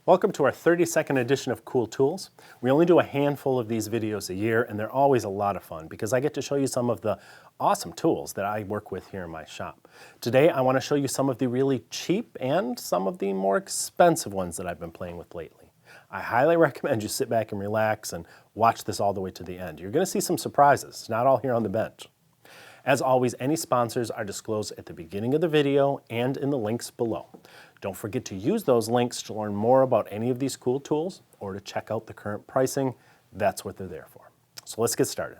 Welcome to our 32nd edition of Cool Tools. We only do a handful of these videos a year, and they're always a lot of fun because I get to show you some of the awesome tools that I work with here in my shop. Today I want to show you some of the really cheap and some of the more expensive ones that I've been playing with lately. I highly recommend you sit back and relax and watch this all the way to the end. You're going to see some surprises, not all here on the bench. As always, any sponsors are disclosed at the beginning of the video and in the links below. Don't forget to use those links to learn more about any of these cool tools or to check out the current pricing. That's what they're there for. So let's get started.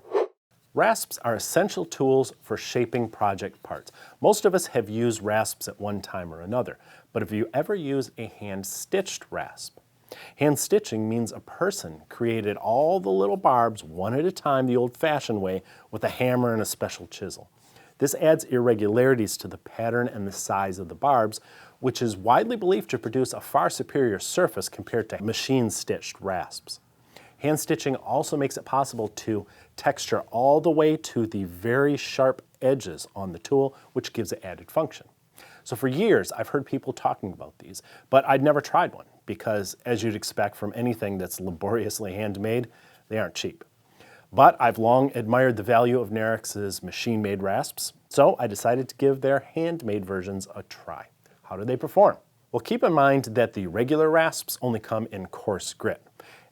Rasps are essential tools for shaping project parts. Most of us have used rasps at one time or another, but have you ever used a hand-stitched rasp? Hand stitching means a person created all the little barbs one at a time the old-fashioned way with a hammer and a special chisel. This adds irregularities to the pattern and the size of the barbs, which is widely believed to produce a far superior surface compared to machine-stitched rasps. Hand stitching also makes it possible to texture all the way to the very sharp edges on the tool, which gives it added function. So for years, I've heard people talking about these, but I'd never tried one because, as you'd expect from anything that's laboriously handmade, they aren't cheap. But I've long admired the value of Narex's machine-made rasps, so I decided to give their handmade versions a try. How do they perform? Well, keep in mind that the regular rasps only come in coarse grit,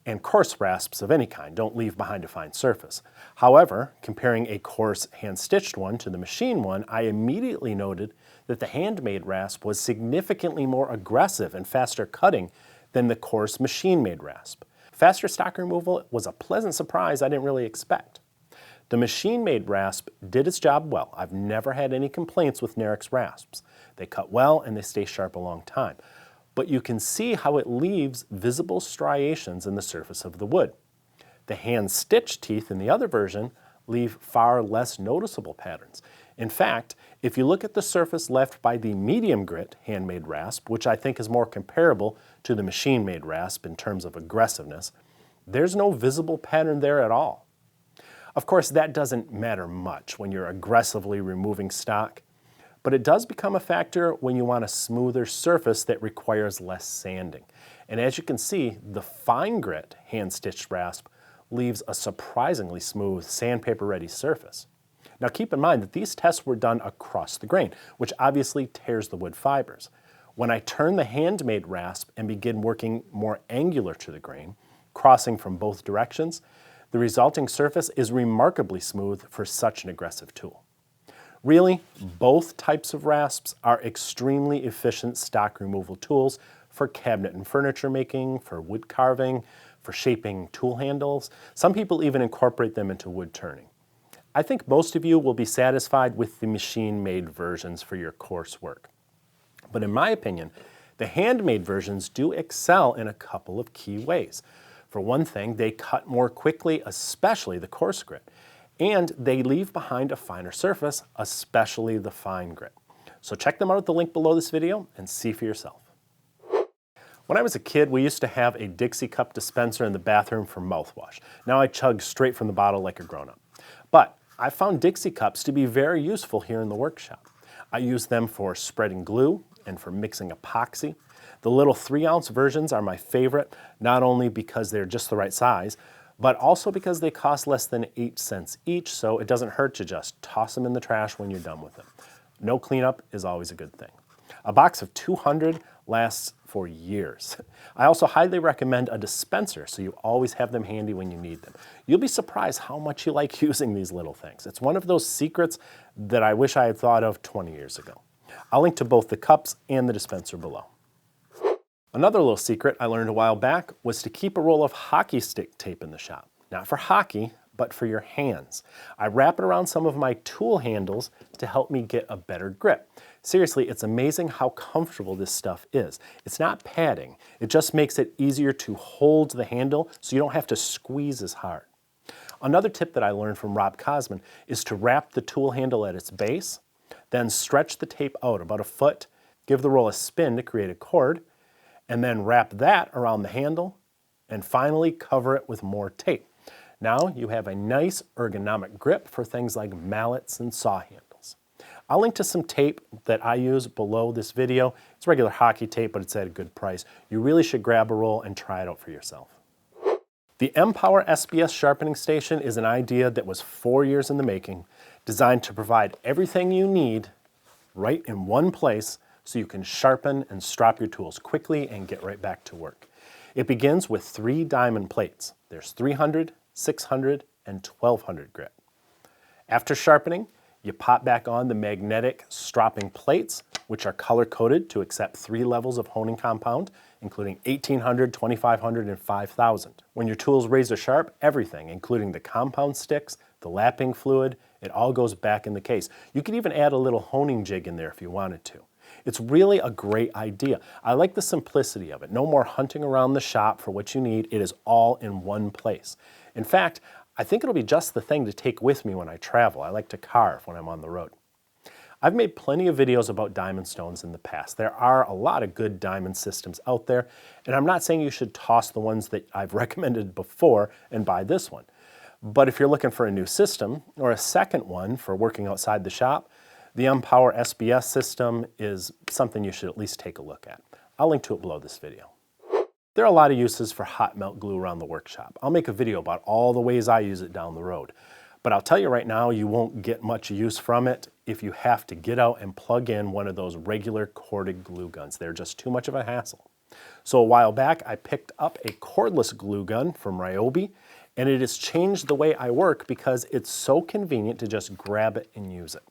and coarse rasps of any kind don't leave behind a fine surface. However, comparing a coarse hand-stitched one to the machine one, I immediately noted that the handmade rasp was significantly more aggressive and faster cutting than the coarse machine-made rasp. Faster stock removal was a pleasant surprise I didn't really expect. The machine-made rasp did its job well. I've never had any complaints with Narex rasps. They cut well and they stay sharp a long time. But you can see how it leaves visible striations in the surface of the wood. The hand-stitched teeth in the other version leave far less noticeable patterns. In fact, if you look at the surface left by the medium grit handmade rasp, which I think is more comparable to the machine-made rasp in terms of aggressiveness, there's no visible pattern there at all. Of course, that doesn't matter much when you're aggressively removing stock, but it does become a factor when you want a smoother surface that requires less sanding. And as you can see, the fine grit hand-stitched rasp leaves a surprisingly smooth sandpaper-ready surface. Now keep in mind that these tests were done across the grain, which obviously tears the wood fibers. When I turn the handmade rasp and begin working more angular to the grain, crossing from both directions, the resulting surface is remarkably smooth for such an aggressive tool. Really, both types of rasps are extremely efficient stock removal tools for cabinet and furniture making, for wood carving, for shaping tool handles. Some people even incorporate them into wood turning. I think most of you will be satisfied with the machine-made versions for your coarse work. But in my opinion, the handmade versions do excel in a couple of key ways. For one thing, they cut more quickly, especially the coarse grit, and they leave behind a finer surface, especially the fine grit. So check them out at the link below this video and see for yourself. When I was a kid, we used to have a Dixie cup dispenser in the bathroom for mouthwash. Now I chug straight from the bottle like a grown-up. But I found Dixie cups to be very useful here in the workshop. I use them for spreading glue and for mixing epoxy. The little 3-ounce versions are my favorite, not only because they're just the right size, but also because they cost less than 8 cents each, so it doesn't hurt to just toss them in the trash when you're done with them. No cleanup is always a good thing. A box of 200 lasts for years. I also highly recommend a dispenser so you always have them handy when you need them. You'll be surprised how much you like using these little things. It's one of those secrets that I wish I had thought of 20 years ago. I'll link to both the cups and the dispenser below. Another little secret I learned a while back was to keep a roll of hockey stick tape in the shop. Not for hockey, but for your hands. I wrap it around some of my tool handles to help me get a better grip. Seriously, it's amazing how comfortable this stuff is. It's not padding, it just makes it easier to hold the handle so you don't have to squeeze as hard. Another tip that I learned from Rob Cosman is to wrap the tool handle at its base, then stretch the tape out about a foot, give the roll a spin to create a cord, and then wrap that around the handle, and finally cover it with more tape. Now you have a nice ergonomic grip for things like mallets and saw handles. I'll link to some tape that I use below this video. It's regular hockey tape, but it's at a good price. You really should grab a roll and try it out for yourself. The M-Power SBS Sharpening Station is an idea that was 4 years in the making, designed to provide everything you need right in one place so you can sharpen and strop your tools quickly and get right back to work. It begins with 3 diamond plates. There's 300, 600, and 1200 grit. After sharpening, you pop back on the magnetic stropping plates, which are color-coded to accept 3 levels of honing compound, including 1800, 2500, and 5000. When your tool's razor sharp, everything, including the compound sticks, the lapping fluid, it all goes back in the case. You could even add a little honing jig in there if you wanted to. It's really a great idea. I like the simplicity of it. No more hunting around the shop for what you need. It is all in one place. In fact, I think it'll be just the thing to take with me when I travel. I like to carve when I'm on the road. I've made plenty of videos about diamond stones in the past. There are a lot of good diamond systems out there, and I'm not saying you should toss the ones that I've recommended before and buy this one. But if you're looking for a new system or a second one for working outside the shop, the M-Power SBS system is something you should at least take a look at. I'll link to it below this video. There are a lot of uses for hot melt glue around the workshop. I'll make a video about all the ways I use it down the road. But I'll tell you right now, you won't get much use from it if you have to get out and plug in one of those regular corded glue guns. They're just too much of a hassle. So a while back, I picked up a cordless glue gun from Ryobi, and it has changed the way I work because it's so convenient to just grab it and use it.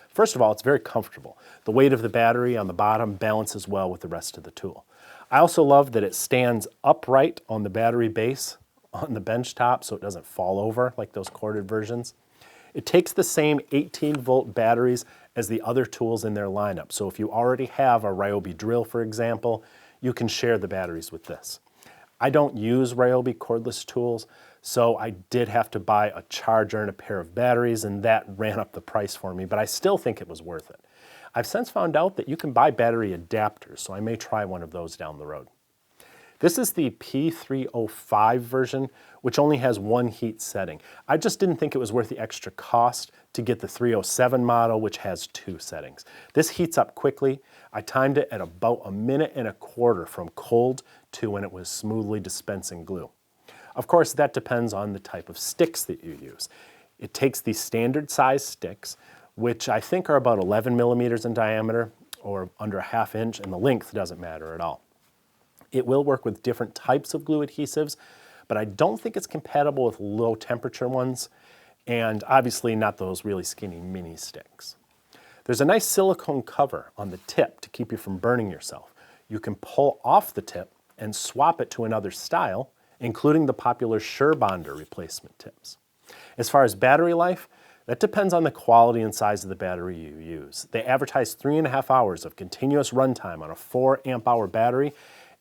First of all, it's very comfortable. The weight of the battery on the bottom balances well with the rest of the tool. I also love that it stands upright on the battery base on the bench top so it doesn't fall over like those corded versions. It takes the same 18-volt batteries as the other tools in their lineup. So if you already have a Ryobi drill, for example, you can share the batteries with this. I don't use Ryobi cordless tools, so I did have to buy a charger and a pair of batteries, and that ran up the price for me, but I still think it was worth it. I've since found out that you can buy battery adapters, so I may try one of those down the road. This is the P305 version, which only has one heat setting. I just didn't think it was worth the extra cost to get the 307 model, which has 2 settings. This heats up quickly. I timed it at about 1.25 minutes from cold to when it was smoothly dispensing glue. Of course, that depends on the type of sticks that you use. It takes the standard size sticks, which I think are about 11 millimeters in diameter or under 1/2 inch, and the length doesn't matter at all. It will work with different types of glue adhesives, but I don't think it's compatible with low temperature ones, and obviously not those really skinny mini sticks. There's a nice silicone cover on the tip to keep you from burning yourself. You can pull off the tip and swap it to another style, including the popular Surebonder replacement tips. As far as battery life, that depends on the quality and size of the battery you use. They advertise 3.5 hours of continuous runtime on a 4 amp hour battery,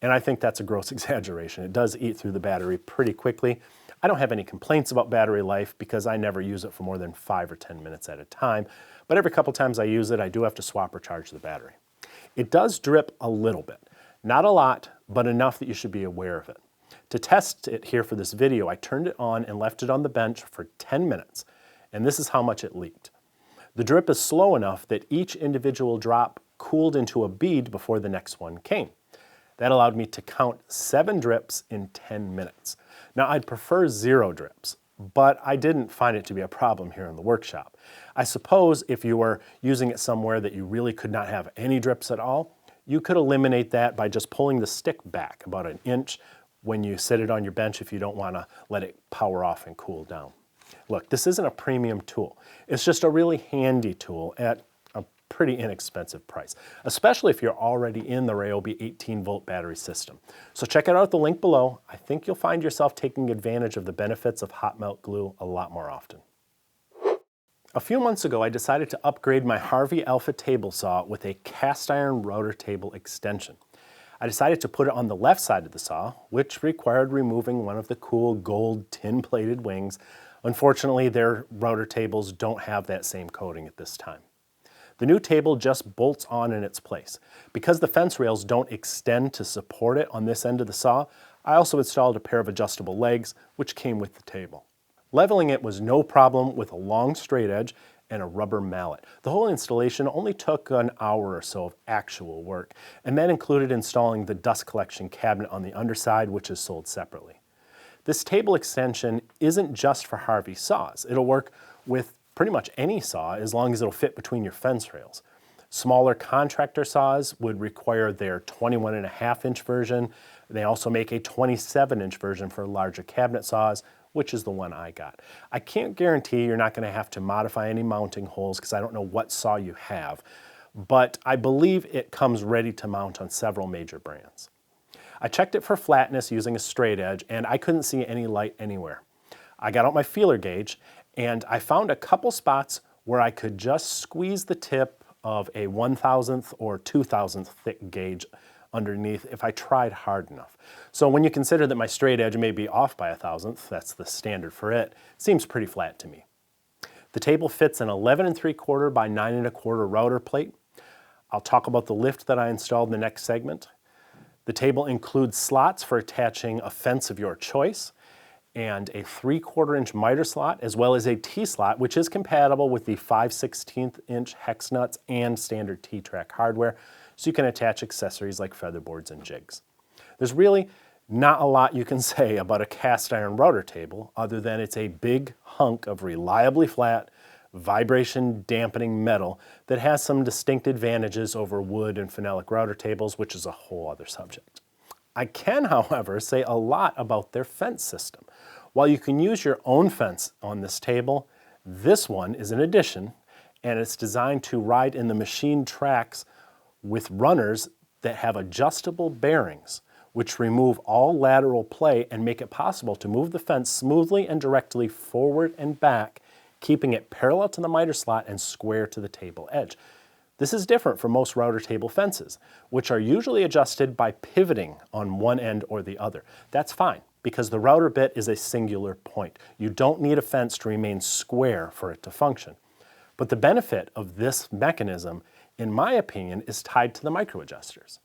and I think that's a gross exaggeration. It does eat through the battery pretty quickly. I don't have any complaints about battery life because I never use it for more than 5 or 10 minutes at a time, but every couple times I use it, I do have to swap or charge the battery. It does drip a little bit. Not a lot, but enough that you should be aware of it. To test it here for this video, I turned it on and left it on the bench for 10 minutes, and this is how much it leaked. The drip is slow enough that each individual drop cooled into a bead before the next one came. That allowed me to count 7 drips in 10 minutes. Now, I'd prefer 0 drips, but I didn't find it to be a problem here in the workshop. I suppose if you were using it somewhere that you really could not have any drips at all, you could eliminate that by just pulling the stick back about 1 inch when you sit it on your bench if you don't want to let it power off and cool down. Look, this isn't a premium tool. It's just a really handy tool at a pretty inexpensive price, especially if you're already in the Ryobi 18-volt battery system. So check it out at the link below. I think you'll find yourself taking advantage of the benefits of hot melt glue a lot more often. A few months ago, I decided to upgrade my Harvey Alpha table saw with a cast iron router table extension. I decided to put it on the left side of the saw, which required removing one of the cool gold tin-plated wings. Unfortunately, their router tables don't have that same coating at this time. The new table just bolts on in its place. Because the fence rails don't extend to support it on this end of the saw, I also installed a pair of adjustable legs, which came with the table. Leveling it was no problem with a long straight edge, and a rubber mallet. The whole installation only took an hour or so of actual work, and that included installing the dust collection cabinet on the underside, which is sold separately. This table extension isn't just for Harvey saws. It'll work with pretty much any saw as long as it'll fit between your fence rails. Smaller contractor saws would require their 21.5-inch version. They also make a 27-inch version for larger cabinet saws, which is the one I got. I can't guarantee you're not going to have to modify any mounting holes because I don't know what saw you have, but I believe it comes ready to mount on several major brands. I checked it for flatness using a straight edge, and I couldn't see any light anywhere. I got out my feeler gauge, and I found a couple spots where I could just squeeze the tip of a 1,000th or 2,000th thick gauge underneath if I tried hard enough. So when you consider that my straight edge may be off by 1,000th, that's the standard for it, seems pretty flat to me. The table fits an 11 3/4 by 9 1/4 router plate. I'll talk about the lift that I installed in the next segment. The table includes slots for attaching a fence of your choice, and a 3/4-inch miter slot, as well as a T-slot, which is compatible with the 5/16-inch hex nuts and standard T-track hardware, so you can attach accessories like featherboards and jigs. There's really not a lot you can say about a cast iron router table other than it's a big hunk of reliably flat, vibration dampening metal that has some distinct advantages over wood and phenolic router tables, which is a whole other subject. I can, however, say a lot about their fence system. While you can use your own fence on this table, this one is an addition, and it's designed to ride in the machined tracks with runners that have adjustable bearings, which remove all lateral play and make it possible to move the fence smoothly and directly forward and back, keeping it parallel to the miter slot and square to the table edge. This is different from most router table fences, which are usually adjusted by pivoting on one end or the other. That's fine, because the router bit is a singular point. You don't need a fence to remain square for it to function. But the benefit of this mechanism, in my opinion, is tied to the micro adjusters.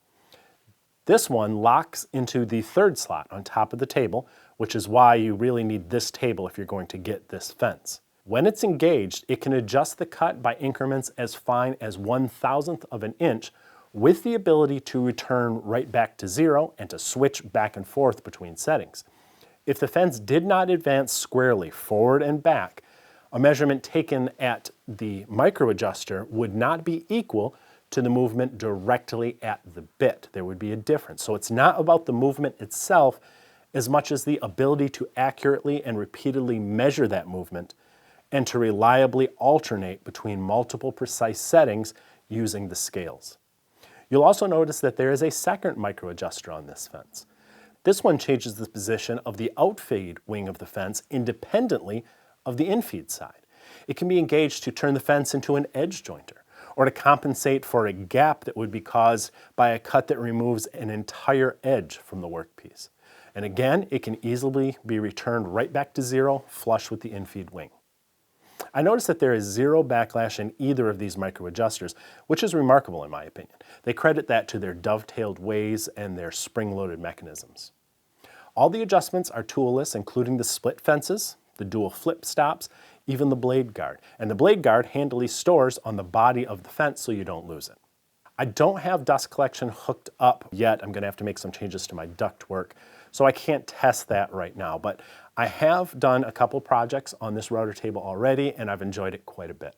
This one locks into the third slot on top of the table, which is why you really need this table if you're going to get this fence. When it's engaged, it can adjust the cut by increments as fine as 1,000th of an inch, with the ability to return right back to zero and to switch back and forth between settings. If the fence did not advance squarely forward and back, a measurement taken at the micro adjuster would not be equal to the movement directly at the bit. There would be a difference. So it's not about the movement itself as much as the ability to accurately and repeatedly measure that movement and to reliably alternate between multiple precise settings using the scales. You'll also notice that there is a second micro adjuster on this fence. This one changes the position of the outfeed wing of the fence independently of the infeed side. It can be engaged to turn the fence into an edge jointer, or to compensate for a gap that would be caused by a cut that removes an entire edge from the workpiece. And again, it can easily be returned right back to zero, flush with the infeed wing. I noticed that there is zero backlash in either of these micro adjusters, which is remarkable in my opinion. They credit that to their dovetailed ways and their spring-loaded mechanisms. All the adjustments are toolless, including the split fences, the dual flip stops, even the blade guard. And the blade guard handily stores on the body of the fence so you don't lose it. I don't have dust collection hooked up yet. I'm going to have to make some changes to my ductwork, so I can't test that right now, but I have done a couple projects on this router table already, and I've enjoyed it quite a bit.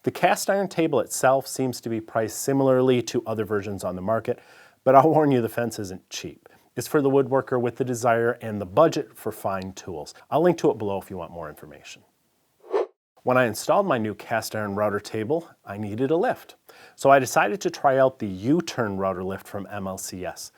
The cast iron table itself seems to be priced similarly to other versions on the market, but I'll warn you, the fence isn't cheap. It's for the woodworker with the desire and the budget for fine tools. I'll link to it below if you want more information. When I installed my new cast iron router table, I needed a lift. So I decided to try out the U-turn router lift from MLCS.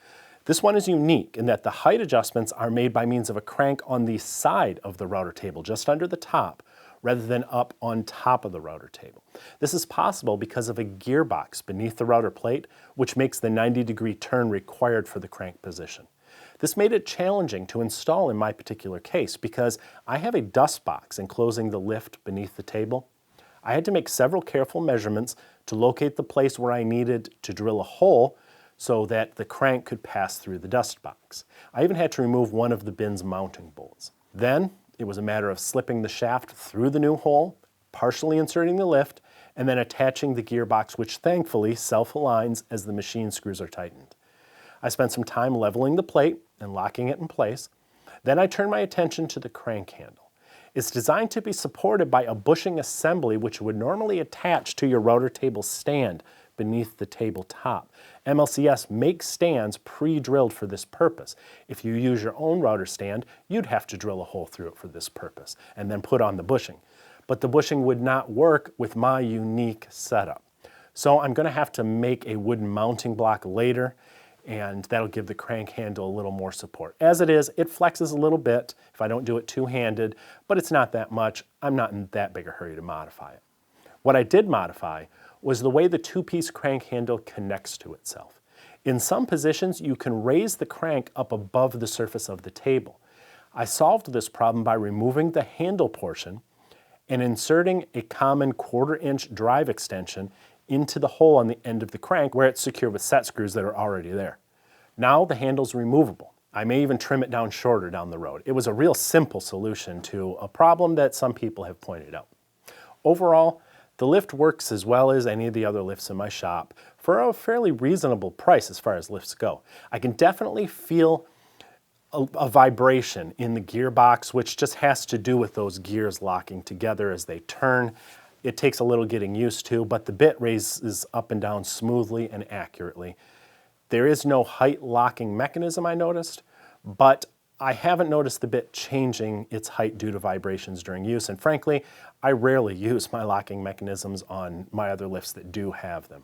This one is unique in that the height adjustments are made by means of a crank on the side of the router table, just under the top, rather than up on top of the router table. This is possible because of a gearbox beneath the router plate, which makes the 90-degree turn required for the crank position. This made it challenging to install in my particular case because I have a dust box enclosing the lift beneath the table. I had to make several careful measurements to locate the place where I needed to drill a hole so that the crank could pass through the dust box. I even had to remove one of the bin's mounting bolts. Then it was a matter of slipping the shaft through the new hole, partially inserting the lift, and then attaching the gearbox, which thankfully self-aligns as the machine screws are tightened. I spent some time leveling the plate and locking it in place. Then I turned my attention to the crank handle. It's designed to be supported by a bushing assembly which would normally attach to your router table stand beneath the tabletop. MLCS makes stands pre-drilled for this purpose. If you use your own router stand, you'd have to drill a hole through it for this purpose and then put on the bushing. But the bushing would not work with my unique setup. So I'm going to have to make a wooden mounting block later, and that'll give the crank handle a little more support. As it is, it flexes a little bit if I don't do it two-handed, but it's not that much. I'm not in that big a hurry to modify it. What I did modify was the way the two-piece crank handle connects to itself. In some positions, you can raise the crank up above the surface of the table. I solved this problem by removing the handle portion and inserting a common 1/4-inch drive extension into the hole on the end of the crank where it's secured with set screws that are already there. Now the handle's removable. I may even trim it down shorter down the road. It was a real simple solution to a problem that some people have pointed out. Overall, the lift works as well as any of the other lifts in my shop for a fairly reasonable price as far as lifts go. I can definitely feel a vibration in the gearbox, which just has to do with those gears locking together as they turn. It takes a little getting used to, but the bit raises up and down smoothly and accurately. There is no height locking mechanism, I noticed, but I haven't noticed the bit changing its height due to vibrations during use, and frankly, I rarely use my locking mechanisms on my other lifts that do have them.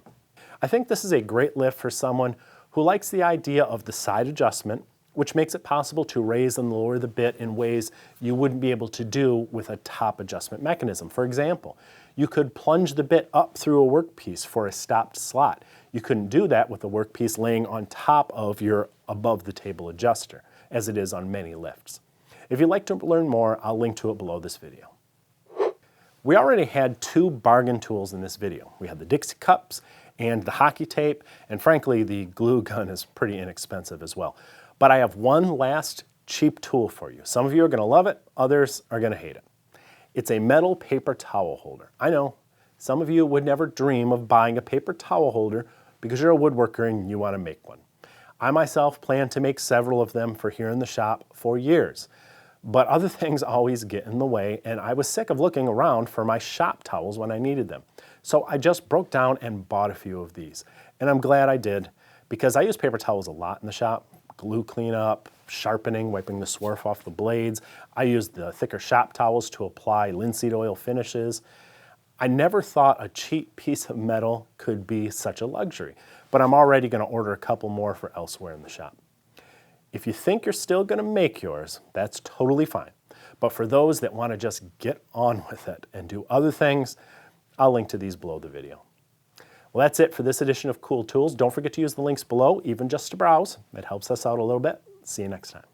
I think this is a great lift for someone who likes the idea of the side adjustment, which makes it possible to raise and lower the bit in ways you wouldn't be able to do with a top adjustment mechanism. For example, you could plunge the bit up through a workpiece for a stopped slot. You couldn't do that with a workpiece laying on top of your above the table adjuster, as it is on many lifts. If you'd like to learn more, I'll link to it below this video. We already had 2 bargain tools in this video. We had the Dixie cups and the hockey tape, and frankly, the glue gun is pretty inexpensive as well. But I have one last cheap tool for you. Some of you are going to love it, others are going to hate it. It's a metal paper towel holder. I know, some of you would never dream of buying a paper towel holder because you're a woodworker and you want to make one. I myself plan to make several of them for here in the shop for years, but other things always get in the way, and I was sick of looking around for my shop towels when I needed them. So I just broke down and bought a few of these, and I'm glad I did because I use paper towels a lot in the shop. Glue cleanup, sharpening, wiping the swarf off the blades. I use the thicker shop towels to apply linseed oil finishes. I never thought a cheap piece of metal could be such a luxury, but I'm already going to order a couple more for elsewhere in the shop. If you think you're still going to make yours, that's totally fine. But for those that want to just get on with it and do other things, I'll link to these below the video. Well, that's it for this edition of Cool Tools. Don't forget to use the links below, even just to browse. It helps us out a little bit. See you next time.